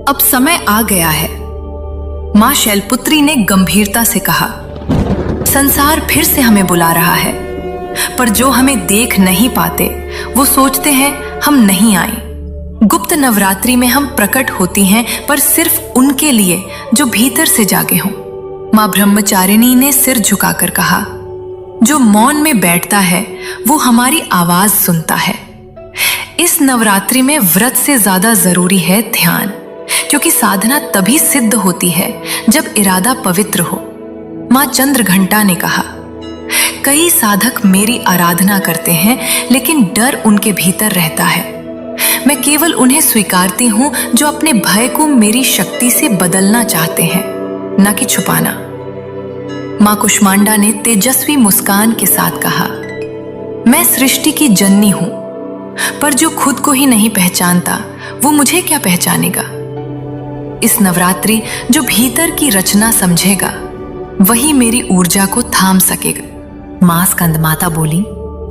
अब समय आ गया है, मां शैलपुत्री ने गंभीरता से कहा। संसार फिर से हमें बुला रहा है, पर जो हमें देख नहीं पाते वो सोचते हैं हम नहीं आए। गुप्त नवरात्रि में हम प्रकट होती हैं, पर सिर्फ उनके लिए जो भीतर से जागे हों। मां ब्रह्मचारिणी ने सिर झुकाकर कहा, जो मौन में बैठता है वो हमारी आवाज सुनता है। इस नवरात्रि में व्रत से ज्यादा जरूरी है ध्यान, क्योंकि साधना तभी सिद्ध होती है जब इरादा पवित्र हो। मां चंद्रघंटा ने कहा, कई साधक मेरी आराधना करते हैं, लेकिन डर उनके भीतर रहता है। मैं केवल उन्हें स्वीकारती हूं जो अपने भय को मेरी शक्ति से बदलना चाहते हैं, न कि छुपाना। मां कुष्मांडा ने तेजस्वी मुस्कान के साथ कहा, मैं सृष्टि की जननी हूं, पर जो खुद को ही नहीं पहचानता वो मुझे क्या पहचानेगा। इस नवरात्रि जो भीतर की रचना समझेगा वही मेरी ऊर्जा को थाम सकेगा। मां स्कंदमाता बोली,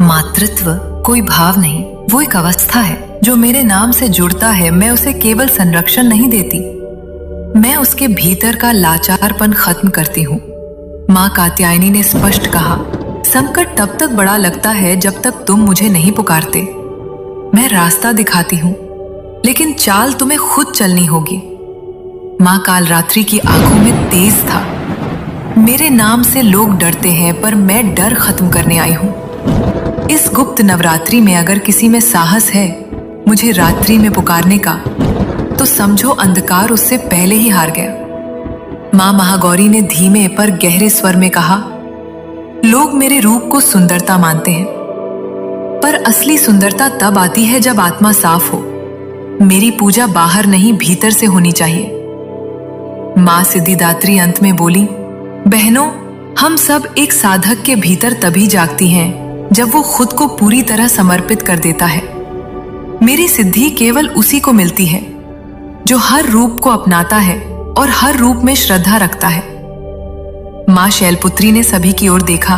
मातृत्व कोई भाव नहीं, वो एक अवस्था है। जो मेरे नाम से जुड़ता है मैं उसे केवल संरक्षण नहीं देती, मैं उसके भीतर का लाचारपन खत्म करती हूँ। मां कात्यायनी ने स्पष्ट कहा, संकट तब तक बड़ा लगता है जब तक तुम मुझे नहीं पुकारते। मैं रास्ता दिखाती हूँ, लेकिन चाल तुम्हें खुद चलनी होगी। मां कालरात्रि की आंखों में तेज था। मेरे नाम से लोग डरते हैं, पर मैं डर खत्म करने आई हूं। इस गुप्त नवरात्रि में अगर किसी में साहस है मुझे रात्रि में पुकारने का, तो समझो अंधकार उससे पहले ही हार गया। मां महागौरी ने धीमे पर गहरे स्वर में कहा, लोग मेरे रूप को सुंदरता मानते हैं, पर असली सुंदरता तब आती है जब आत्मा साफ हो। मेरी पूजा बाहर नहीं भीतर से होनी चाहिए। मां सिद्धिदात्री अंत में बोली, बहनों, हम सब एक साधक के भीतर तभी जागती हैं जब वो खुद को पूरी तरह समर्पित कर देता है। मेरी सिद्धि केवल उसी को मिलती है जो हर रूप को अपनाता है और हर रूप में श्रद्धा रखता है। मां शैलपुत्री ने सभी की ओर देखा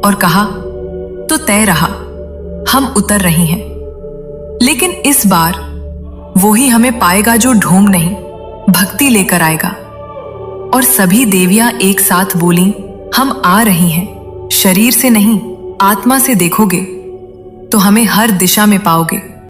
और कहा, तो तय रहा, हम उतर रही हैं। लेकिन इस बार वो ही हमें पाएगा जो ढोंग नहीं, भक्ति लेकर आएगा। और सभी देवियां एक साथ बोली, हम आ रही हैं। शरीर से नहीं, आत्मा से देखोगे तो हमें हर दिशा में पाओगे।